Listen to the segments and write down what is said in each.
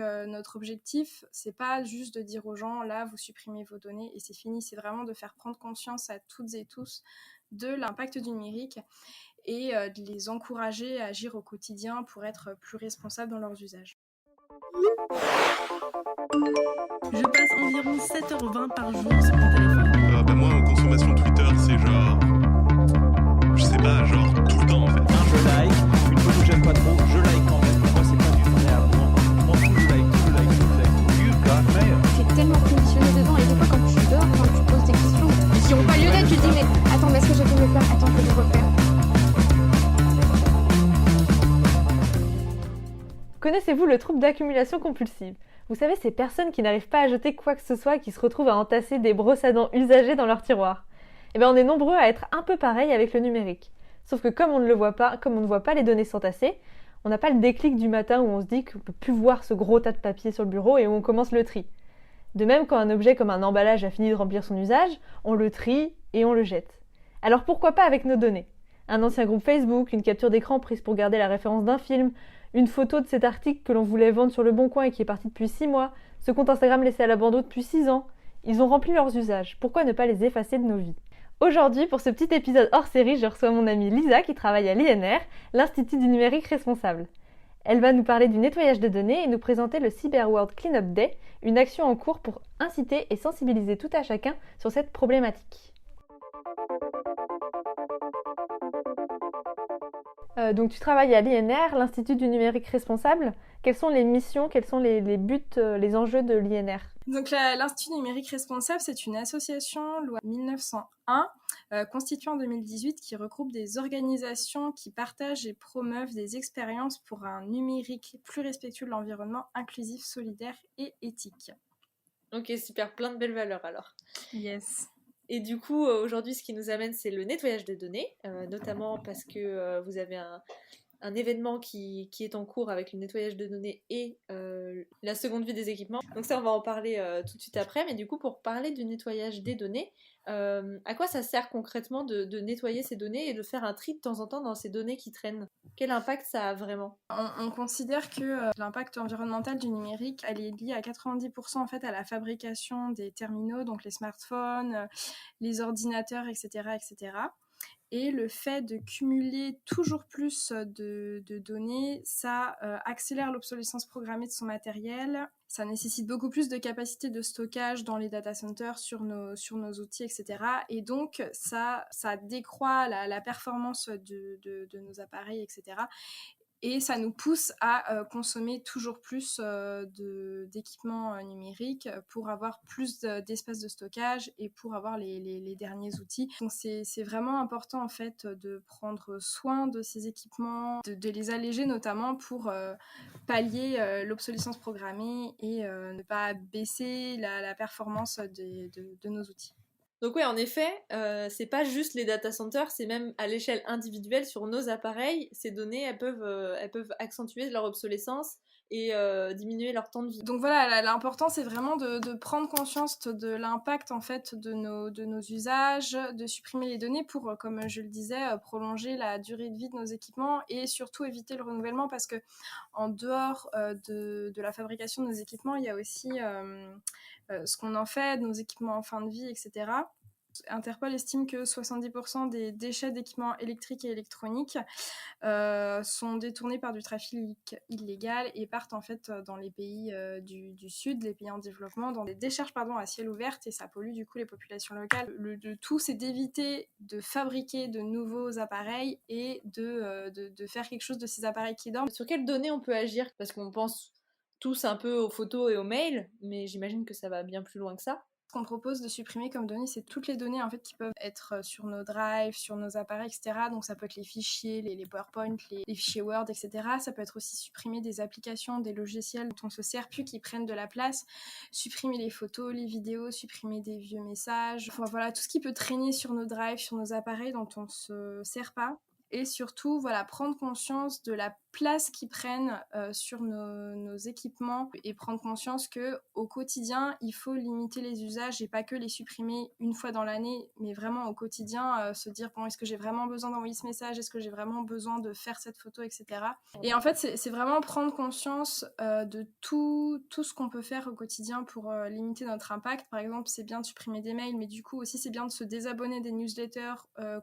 Notre objectif, c'est pas juste de dire aux gens, là, vous supprimez vos données et c'est fini. C'est vraiment de faire prendre conscience à toutes et tous de l'impact du numérique et de les encourager à agir au quotidien pour être plus responsables dans leurs usages. Je passe environ 7h20 par jour sur mon téléphone. Moi, en consommation Twitter, c'est genre... Je sais pas, genre tout le temps en fait. Je like, une photo que j'aime pas trop, je like quand même. Moi, c'est pas du vrai amour. M'en fous, je like. You got mail. T'es tellement conditionné dedans et des fois quand tu dors, quand tu poses des questions qui n'ont pas lieu d'être, tu te dis mais attends, mais est-ce que j'ai fait le faire? Attends, je vais le refaire. Connaissez-vous le trouble d'accumulation compulsive? Vous savez, ces personnes qui n'arrivent pas à jeter quoi que ce soit et qui se retrouvent à entasser des brosses à dents usagées dans leur tiroir. Eh bien, on est nombreux à être un peu pareil avec le numérique. Sauf que comme on ne le voit pas, comme on ne voit pas les données s'entasser, on n'a pas le déclic du matin où on se dit qu'on ne peut plus voir ce gros tas de papier sur le bureau et où on commence le tri. De même, quand un objet comme un emballage a fini de remplir son usage, on le trie et on le jette. Alors pourquoi pas avec nos données? Un ancien groupe Facebook, une capture d'écran prise pour garder la référence d'un film, une photo de cet article que l'on voulait vendre sur Le Bon Coin et qui est parti depuis 6 mois, ce compte Instagram laissé à l'abandon depuis 6 ans. Ils ont rempli leurs usages, pourquoi ne pas les effacer de nos vies? Aujourd'hui, pour ce petit épisode hors série, je reçois mon amie Lisa qui travaille à l'INR, l'Institut du numérique responsable. Elle va nous parler du nettoyage de données et nous présenter le Cyber World Cleanup Day, une action en cours pour inciter et sensibiliser tout à chacun sur cette problématique. Donc tu travailles à l'INR, l'Institut du numérique responsable. Quelles sont les missions, quels sont les buts, les enjeux de l'INR? Donc l'Institut numérique responsable, c'est une association loi 1901 constituée en 2018 qui regroupe des organisations qui partagent et promeuvent des expériences pour un numérique plus respectueux de l'environnement, inclusif, solidaire et éthique. Ok, super, plein de belles valeurs alors. Yes. Et du coup, aujourd'hui, ce qui nous amène, c'est le nettoyage des données, notamment parce que vous avez un événement qui est en cours avec le nettoyage de données et la seconde vie des équipements. Donc ça, on va en parler tout de suite après. Mais du coup, pour parler du nettoyage des données, à quoi ça sert concrètement de nettoyer ces données et de faire un tri de temps en temps dans ces données qui traînent? Quel impact ça a vraiment? On considère que l'impact environnemental du numérique, elle est liée à 90% en fait à la fabrication des terminaux, donc les smartphones, les ordinateurs, etc., etc. Et le fait de cumuler toujours plus de données, ça accélère l'obsolescence programmée de son matériel. Ça nécessite beaucoup plus de capacité de stockage dans les data centers sur nos outils, etc. Et donc, ça décroît la performance de nos appareils, etc. Et ça nous pousse à consommer toujours plus d'équipements numériques pour avoir plus d'espace de stockage et pour avoir les derniers outils. Donc c'est vraiment important en fait de prendre soin de ces équipements, de les alléger notamment pour pallier l'obsolescence programmée et ne pas baisser la performance de nos outils. Donc oui, en effet, c'est pas juste les data centers, c'est même à l'échelle individuelle sur nos appareils, ces données, elles peuvent accentuer leur obsolescence et diminuer leur temps de vie. Donc voilà, l'important c'est vraiment de prendre conscience de l'impact en fait de nos usages, de supprimer les données pour, comme je le disais, prolonger la durée de vie de nos équipements et surtout éviter le renouvellement parce que en dehors de la fabrication de nos équipements, il y a aussi ce qu'on en fait, de nos équipements en fin de vie, etc. Interpol estime que 70% des déchets d'équipements électriques et électroniques sont détournés par du trafic illégal et partent en fait dans les pays du Sud, les pays en développement, dans des décharges à ciel ouvert et ça pollue du coup les populations locales. Le tout, c'est d'éviter de fabriquer de nouveaux appareils et de faire quelque chose de ces appareils qui dorment. Sur quelles données on peut agir? Parce qu'on pense tous un peu aux photos et aux mails, mais j'imagine que ça va bien plus loin que ça. Ce qu'on propose de supprimer comme données, c'est toutes les données en fait, qui peuvent être sur nos drives, sur nos appareils, etc. Donc ça peut être les fichiers, les PowerPoint, les fichiers Word, etc. Ça peut être aussi supprimer des applications, des logiciels dont on ne se sert plus, qui prennent de la place. Supprimer les photos, les vidéos, supprimer des vieux messages. Enfin voilà, tout ce qui peut traîner sur nos drives, sur nos appareils dont on ne se sert pas. et surtout voilà, prendre conscience de la place qu'ils prennent sur nos équipements et prendre conscience qu'au quotidien, il faut limiter les usages et pas que les supprimer une fois dans l'année, mais vraiment au quotidien, se dire bon, est-ce que j'ai vraiment besoin d'envoyer ce message, est-ce que j'ai vraiment besoin de faire cette photo, etc. Et en fait, c'est vraiment prendre conscience de tout ce qu'on peut faire au quotidien pour limiter notre impact. Par exemple, c'est bien de supprimer des mails, mais du coup aussi c'est bien de se désabonner des newsletters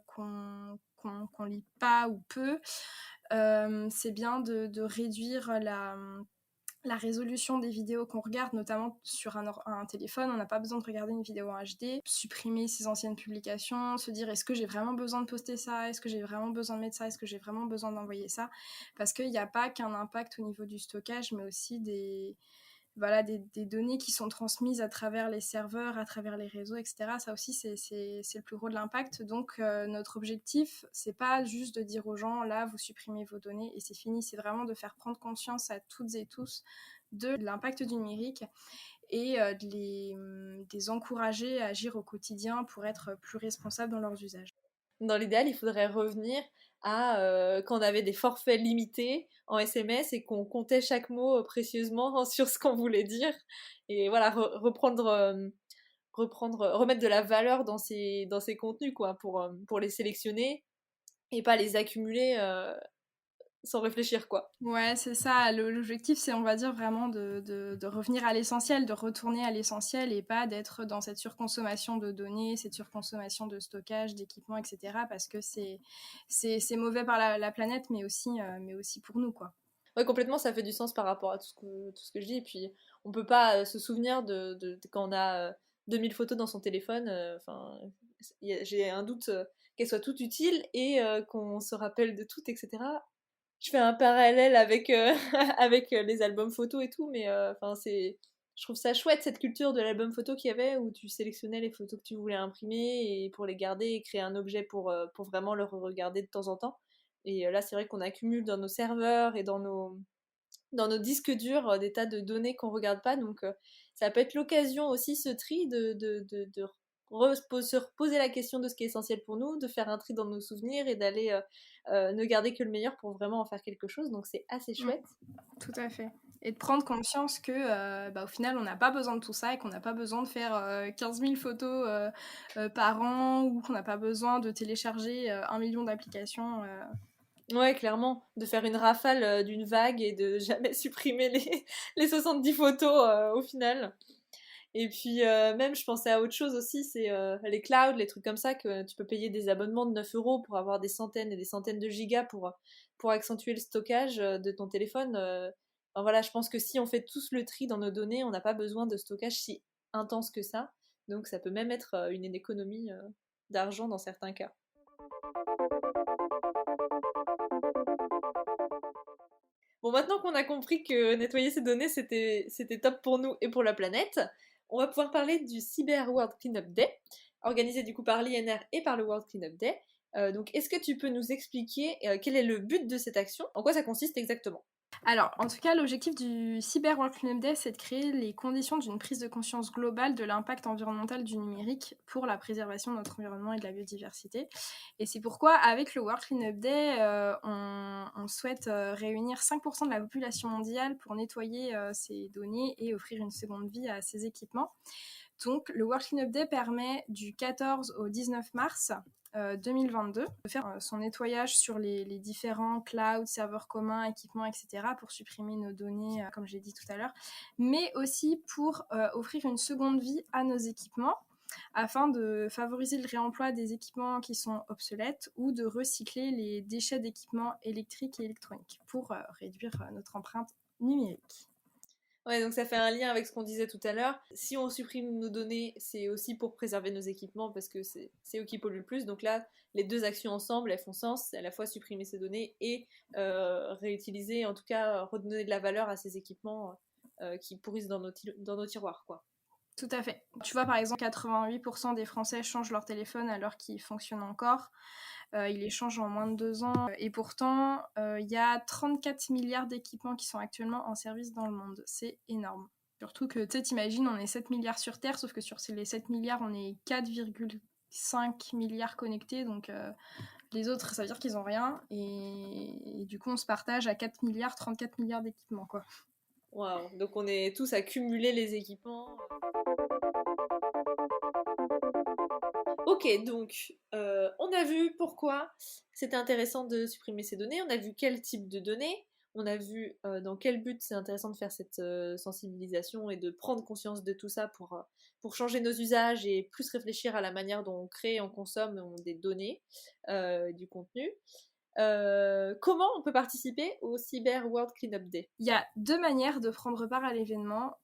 qu'on lit pas ou peu. C'est bien de réduire la résolution des vidéos qu'on regarde, notamment sur un téléphone. On n'a pas besoin de regarder une vidéo en HD. Supprimer ses anciennes publications, se dire est-ce que j'ai vraiment besoin de poster ça, est-ce que j'ai vraiment besoin de mettre ça, est-ce que j'ai vraiment besoin d'envoyer ça, parce qu'il n'y a pas qu'un impact au niveau du stockage, mais aussi des données qui sont transmises à travers les serveurs, à travers les réseaux, etc. Ça aussi, c'est le plus gros de l'impact. Donc, notre objectif, c'est pas juste de dire aux gens, là, vous supprimez vos données et c'est fini. C'est vraiment de faire prendre conscience à toutes et tous de l'impact du numérique et de les encourager à agir au quotidien pour être plus responsables dans leurs usages. Dans l'idéal, il faudrait revenir à quand on avait des forfaits limités en SMS et qu'on comptait chaque mot précieusement sur ce qu'on voulait dire. Et voilà, remettre de la valeur dans ces contenus, quoi, pour les sélectionner et pas les accumuler sans réfléchir, quoi. Ouais, c'est ça. L'objectif, c'est, on va dire, vraiment de revenir à l'essentiel, de retourner à l'essentiel et pas d'être dans cette surconsommation de données, cette surconsommation de stockage, d'équipements, etc. Parce que c'est mauvais par la planète, mais aussi pour nous, quoi. Ouais, complètement, ça fait du sens par rapport à tout ce que je dis. Et puis, on peut pas se souvenir de quand on a 2000 photos dans son téléphone. Enfin, j'ai un doute qu'elles soient toutes utiles et qu'on se rappelle de toutes, etc. Je fais un parallèle avec, avec les albums photos et tout, mais je trouve ça chouette cette culture de l'album photo qu'il y avait où tu sélectionnais les photos que tu voulais imprimer et pour les garder et créer un objet pour vraiment le regarder de temps en temps. Et là, c'est vrai qu'on accumule dans nos serveurs et dans nos disques durs des tas de données qu'on regarde pas, donc ça peut être l'occasion aussi, ce tri, se reposer la question de ce qui est essentiel pour nous, de faire un tri dans nos souvenirs et d'aller ne garder que le meilleur pour vraiment en faire quelque chose, donc c'est assez chouette. Tout à fait. Et de prendre conscience que au final on n'a pas besoin de tout ça et qu'on n'a pas besoin de faire 15 000 photos par an ou qu'on n'a pas besoin de télécharger 1 million d'applications. Ouais, clairement, de faire une rafale d'une vague et de jamais supprimer les 70 photos au final. Et puis même, je pensais à autre chose aussi, c'est les clouds, les trucs comme ça, que tu peux payer des abonnements de 9 € pour avoir des centaines et des centaines de gigas pour accentuer le stockage de ton téléphone. Enfin, voilà, je pense que si on fait tous le tri dans nos données, on n'a pas besoin de stockage si intense que ça. Donc ça peut même être une économie d'argent dans certains cas. Bon, maintenant qu'on a compris que nettoyer ces données, c'était top pour nous et pour la planète, on va pouvoir parler du Cyber World Cleanup Day, organisé du coup par l'INR et par le World Cleanup Day. Donc, est-ce que tu peux nous expliquer quel est le but de cette action? En quoi ça consiste exactement? Alors, en tout cas, l'objectif du Cyber World Cleanup Day, c'est de créer les conditions d'une prise de conscience globale de l'impact environnemental du numérique pour la préservation de notre environnement et de la biodiversité. Et c'est pourquoi, avec le World Cleanup Day, on souhaite réunir 5% de la population mondiale pour nettoyer ces données et offrir une seconde vie à ces équipements. Donc, le World Cleanup Day permet du 14 au 19 mars 2022 de faire son nettoyage sur les différents clouds, serveurs communs, équipements, etc. pour supprimer nos données, comme j'ai dit tout à l'heure, mais aussi pour offrir une seconde vie à nos équipements afin de favoriser le réemploi des équipements qui sont obsolètes ou de recycler les déchets d'équipements électriques et électroniques pour réduire notre empreinte numérique. Ouais, donc ça fait un lien avec ce qu'on disait tout à l'heure. Si on supprime nos données, c'est aussi pour préserver nos équipements parce que c'est eux qui polluent le plus. Donc là, les deux actions ensemble, elles font sens. C'est à la fois supprimer ces données et réutiliser, en tout cas redonner de la valeur à ces équipements qui pourrissent dans nos tiroirs, quoi. Tout à fait. Tu vois, par exemple, 88% des Français changent leur téléphone alors qu'il fonctionne encore. Ils les changent en moins de 2 ans. Et pourtant, il y a 34 milliards d'équipements qui sont actuellement en service dans le monde. C'est énorme. Surtout que, tu sais, t'imagines, on est 7 milliards sur Terre, sauf que sur les 7 milliards, on est 4,5 milliards connectés. Donc, Les autres, ça veut dire qu'ils n'ont rien. Et du coup, on se partage à 4 milliards, 34 milliards d'équipements, quoi. Waouh, donc on est tous à cumuler les équipements. Ok, donc on a vu pourquoi c'était intéressant de supprimer ces données, on a vu quel type de données, on a vu dans quel but c'est intéressant de faire cette sensibilisation et de prendre conscience de tout ça pour changer nos usages et plus réfléchir à la manière dont on crée et on consomme des données, du contenu. Comment on peut participer au Cyber World Cleanup Day? Il y a 2 manières de prendre part à l'événement.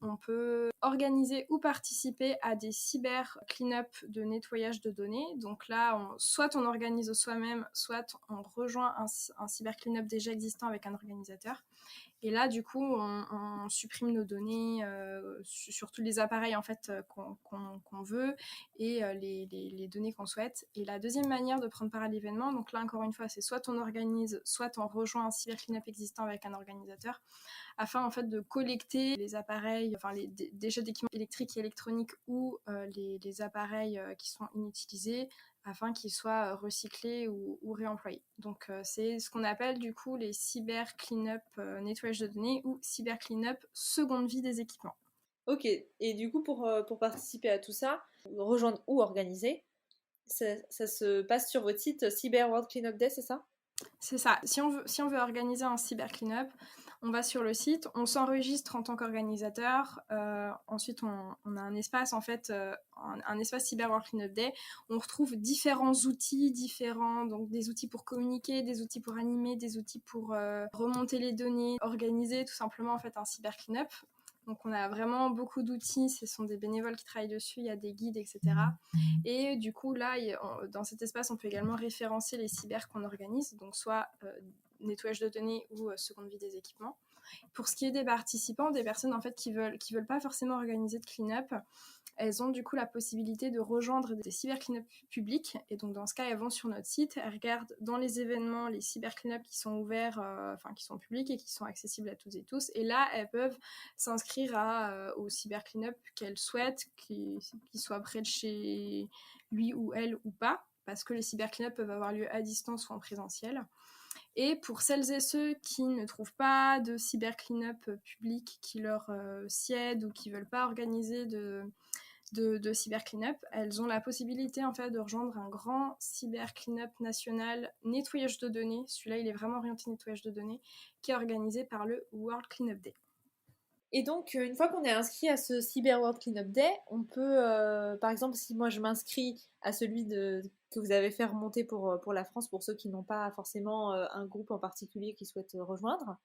On peut organiser ou participer à des cyber clean-up de nettoyage de données. Donc là, soit on organise soi-même, soit on rejoint un cyber clean-up déjà existant avec un organisateur. Et là, du coup, on supprime nos données sur tous les appareils en fait, qu'on veut et les données qu'on souhaite. Et la deuxième manière de prendre part à l'événement, donc là, encore une fois, c'est soit on organise, soit on rejoint un cyber cleanup existant avec un organisateur, afin en fait de collecter les appareils, enfin les déchets d'équipements électriques et électroniques ou les appareils qui sont inutilisés, afin qu'ils soient recyclés ou réemployés. Donc c'est ce qu'on appelle du coup les cyber cleanup nettoyage de données ou cyber cleanup seconde vie des équipements. Ok, et du coup pour participer à tout ça, rejoindre ou organiser, ça se passe sur votre site Cyber World Cleanup Day, c'est ça? C'est ça. Si on veut organiser un cyber cleanup, on va sur le site, on s'enregistre en tant qu'organisateur. Ensuite, on a un espace, en fait, un espace Cyber World Cleanup Day. On retrouve différents outils, donc des outils pour communiquer, des outils pour animer, des outils pour remonter les données, organiser tout simplement en fait un cyber cleanup. Donc on a vraiment beaucoup d'outils, ce sont des bénévoles qui travaillent dessus, il y a des guides, etc. Et du coup, là, dans cet espace, on peut également référencer les cyber qu'on organise, donc soit nettoyage de données ou seconde vie des équipements. Pour ce qui est des participants, des personnes en fait qui veulent pas forcément organiser de clean-up, elles ont du coup la possibilité de rejoindre des cyber clean-up publics. Et donc dans ce cas, elles vont sur notre site, elles regardent dans les événements les cyber clean-up qui sont ouverts, qui sont publics et qui sont accessibles à toutes et tous. Et là, elles peuvent s'inscrire au cyber clean-up qu'elles souhaitent, qui soit près de chez lui ou elle ou pas, parce que les cyber clean-up peuvent avoir lieu à distance ou en présentiel. Et pour celles et ceux qui ne trouvent pas de cyber clean-up public qui leur sied ou qui ne veulent pas organiser de cyber clean-up, elles ont la possibilité en fait de rejoindre un grand cyber clean-up national nettoyage de données. Celui-là, il est vraiment orienté nettoyage de données, qui est organisé par le World Cleanup Day. Et donc, une fois qu'on est inscrit à ce Cyber World Cleanup Day, on peut, par exemple, si moi je m'inscris à celui que vous avez fait remonter pour la France, pour ceux qui n'ont pas forcément un groupe en particulier qui souhaitent rejoindre,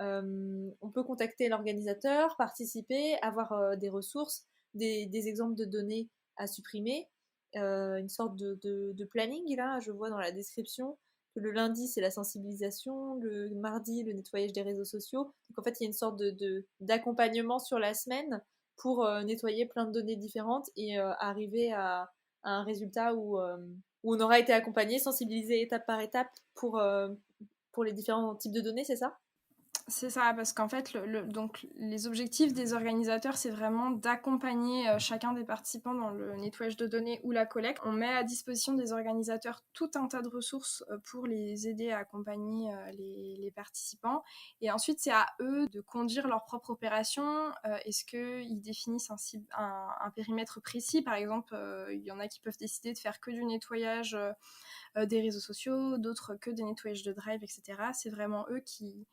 on peut contacter l'organisateur, participer, avoir des ressources, des exemples de données à supprimer, une sorte de planning, là, je vois dans la description. Le lundi, c'est la sensibilisation, le mardi, le nettoyage des réseaux sociaux. Donc en fait, il y a une sorte d'accompagnement sur la semaine pour nettoyer plein de données différentes et arriver à un résultat où on aura été accompagné, sensibilisé étape par étape pour les différents types de données, c'est ça? C'est ça, parce qu'en fait, donc, les objectifs des organisateurs, c'est vraiment d'accompagner chacun des participants dans le nettoyage de données ou la collecte. On met à disposition des organisateurs tout un tas de ressources pour les aider à accompagner les participants. Et ensuite, c'est à eux de conduire leur propre opération. Est-ce qu'ils définissent un périmètre précis? Par exemple, il y en a qui peuvent décider de faire que du nettoyage des réseaux sociaux, d'autres que des nettoyages de drive, etc. C'est vraiment eux qui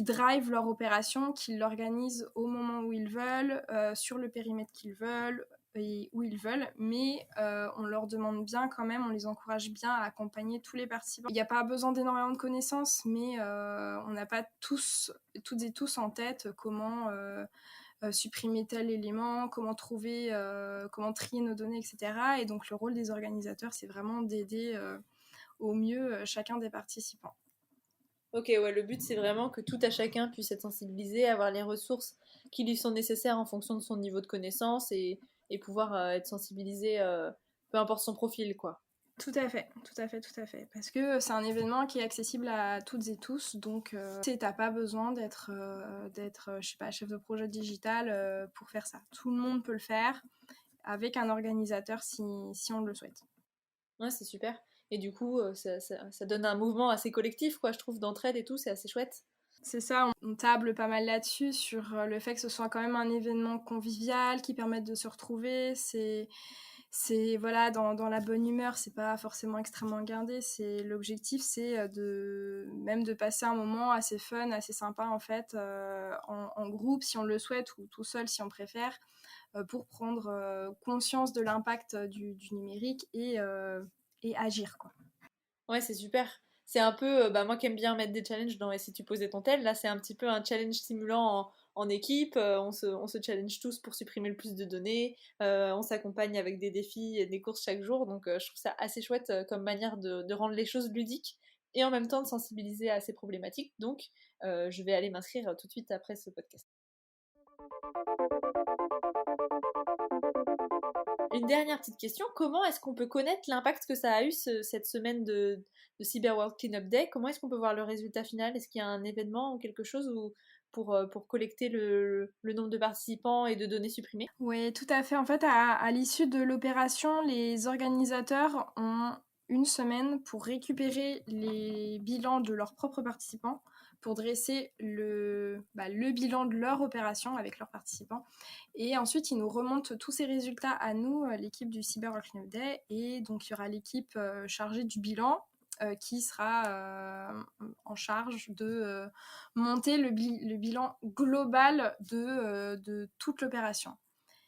drive leur opération, qui l'organisent au moment où ils veulent, sur le périmètre qu'ils veulent et où ils veulent, mais on leur demande bien quand même, on les encourage bien à accompagner tous les participants. Il n'y a pas besoin d'énormément de connaissances, mais on n'a pas toutes et tous en tête comment supprimer tel élément, comment trier nos données, etc. Et donc le rôle des organisateurs, c'est vraiment d'aider au mieux chacun des participants. Ok, ouais, le but c'est vraiment que tout à chacun puisse être sensibilisé, avoir les ressources qui lui sont nécessaires en fonction de son niveau de connaissance et pouvoir être sensibilisé, peu importe son profil, quoi. Tout à fait. Parce que c'est un événement qui est accessible à toutes et tous, donc t'as pas besoin d'être, je sais pas, chef de projet digital pour faire ça. Tout le monde peut le faire avec un organisateur si on le souhaite. Ouais, c'est super. Et du coup, ça donne un mouvement assez collectif, quoi, je trouve, d'entraide et tout, c'est assez chouette. C'est ça, on table pas mal là-dessus, sur le fait que ce soit quand même un événement convivial qui permette de se retrouver. C'est voilà, dans la bonne humeur, c'est pas forcément extrêmement guindé. L'objectif, c'est de passer un moment assez fun, assez sympa en fait, en groupe si on le souhaite ou tout seul si on préfère, pour prendre conscience de l'impact du numérique et agir, quoi. Ouais, c'est super. C'est un peu, moi qui aime bien mettre des challenges dans Et si tu posais ton tel, là c'est un petit peu un challenge stimulant en équipe, on se challenge tous pour supprimer le plus de données, on s'accompagne avec des défis et des courses chaque jour, donc je trouve ça assez chouette comme manière de rendre les choses ludiques et en même temps de sensibiliser à ces problématiques, donc je vais aller m'inscrire tout de suite après ce podcast. Une dernière petite question, comment est-ce qu'on peut connaître l'impact que ça a eu cette semaine de Cyber World Cleanup Day? Comment est-ce qu'on peut voir le résultat final? Est-ce qu'il y a un événement ou quelque chose pour collecter le nombre de participants et de données supprimées? Oui, tout à fait. En fait, à l'issue de l'opération, les organisateurs ont une semaine pour récupérer les bilans de leurs propres participants, pour dresser le bilan de leur opération avec leurs participants. Et ensuite, ils nous remontent tous ces résultats à nous, l'équipe du Cyber World Cleanup Day. Et donc, il y aura l'équipe chargée du bilan qui sera en charge de monter le bilan global de toute l'opération.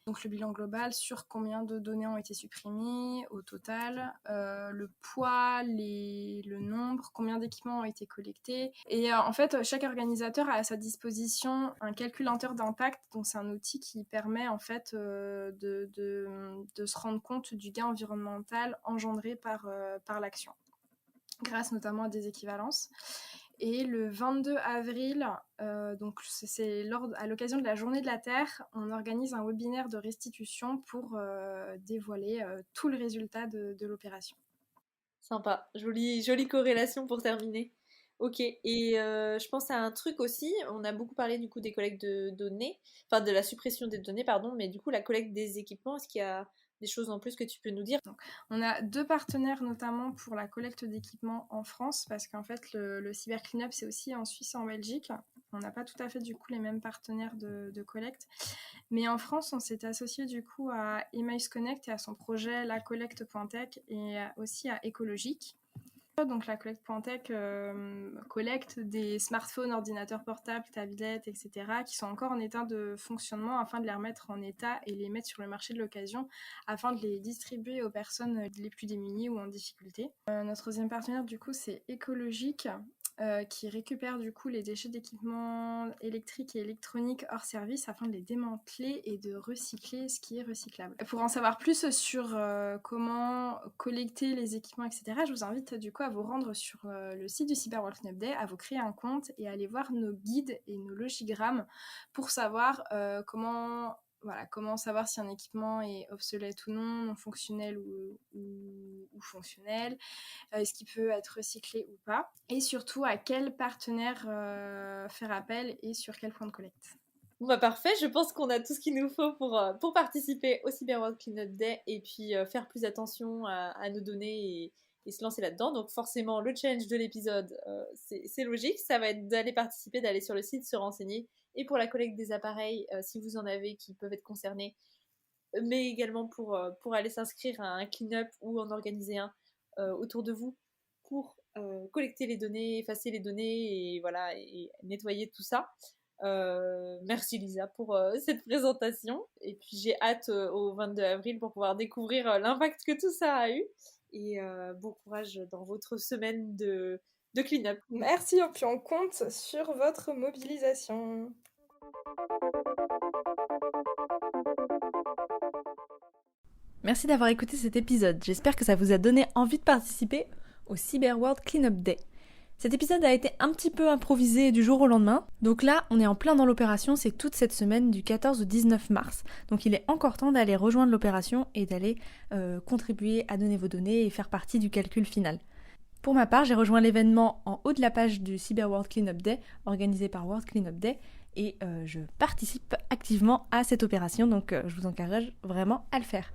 Donc le bilan global sur combien de données ont été supprimées au total, le poids, le nombre, combien d'équipements ont été collectés. Et en fait, chaque organisateur a à sa disposition un calculateur d'impact. Donc c'est un outil qui permet en fait de se rendre compte du gain environnemental engendré par l'action, grâce notamment à des équivalences. Et le 22 avril, donc c'est à l'occasion de la Journée de la Terre, on organise un webinaire de restitution pour dévoiler tout le résultat de l'opération. Sympa, jolie corrélation pour terminer. Ok, et je pense à un truc aussi, on a beaucoup parlé du coup des collectes de données, enfin de la suppression des données, pardon, mais du coup la collecte des équipements, est-ce qu'il y a des choses en plus que tu peux nous dire? Donc, on a 2 partenaires notamment pour la collecte d'équipements en France, parce qu'en fait le Cyber Cleanup c'est aussi en Suisse et en Belgique. On n'a pas tout à fait du coup les mêmes partenaires de collecte, mais en France on s'est associé du coup à Emmaüs Connect et à son projet La Collecte.tech et aussi à Écologique. Donc la Collecte.tech collecte des smartphones, ordinateurs portables, tablettes, etc. qui sont encore en état de fonctionnement, afin de les remettre en état et les mettre sur le marché de l'occasion, afin de les distribuer aux personnes les plus démunies ou en difficulté. Notre deuxième partenaire du coup c'est Écologique, qui récupère du coup les déchets d'équipements électriques et électroniques hors service afin de les démanteler et de recycler ce qui est recyclable. Pour en savoir plus sur comment collecter les équipements, etc., je vous invite du coup à vous rendre sur le site du Cyber World Cleanup Day, à vous créer un compte et à aller voir nos guides et nos logigrammes pour savoir comment savoir si un équipement est obsolète ou non, non fonctionnel ou fonctionnel, est-ce qu'il peut être recyclé ou pas, et surtout à quel partenaire faire appel et sur quel point de collecte. Bon bah parfait, je pense qu'on a tout ce qu'il nous faut pour participer au Cyber World Cleanup Day et puis faire plus attention à nos données et se lancer là-dedans. Donc forcément, le challenge de l'épisode, c'est logique, ça va être d'aller participer, d'aller sur le site, se renseigner. Et pour la collecte des appareils, si vous en avez qui peuvent être concernés, mais également pour aller s'inscrire à un clean-up ou en organiser un autour de vous pour collecter les données, effacer les données et voilà, et nettoyer tout ça. Merci Lisa pour cette présentation. Et puis j'ai hâte au 22 avril pour pouvoir découvrir l'impact que tout ça a eu. Et bon courage dans votre semaine de clean-up. Merci, et puis on compte sur votre mobilisation. Merci d'avoir écouté cet épisode. J'espère que ça vous a donné envie de participer au Cyber World Cleanup Day. Cet épisode a été un petit peu improvisé du jour au lendemain. Donc là, on est en plein dans l'opération, c'est toute cette semaine du 14 au 19 mars. Donc il est encore temps d'aller rejoindre l'opération et d'aller contribuer à donner vos données et faire partie du calcul final. Pour ma part, j'ai rejoint l'événement en haut de la page du Cyber World Cleanup Day, organisé par World Cleanup Day, et je participe activement à cette opération, donc je vous encourage vraiment à le faire.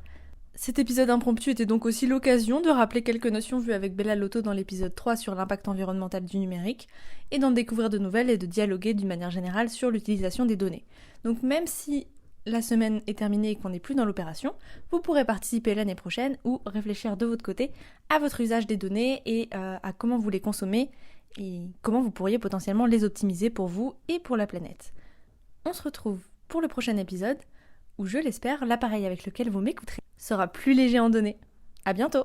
Cet épisode impromptu était donc aussi l'occasion de rappeler quelques notions vues avec Bella Lotto dans l'épisode 3 sur l'impact environnemental du numérique, et d'en découvrir de nouvelles et de dialoguer d'une manière générale sur l'utilisation des données. Donc même si la semaine est terminée et qu'on n'est plus dans l'opération, vous pourrez participer l'année prochaine ou réfléchir de votre côté à votre usage des données et à comment vous les consommez et comment vous pourriez potentiellement les optimiser pour vous et pour la planète. On se retrouve pour le prochain épisode où, je l'espère, l'appareil avec lequel vous m'écouterez sera plus léger en données. À bientôt!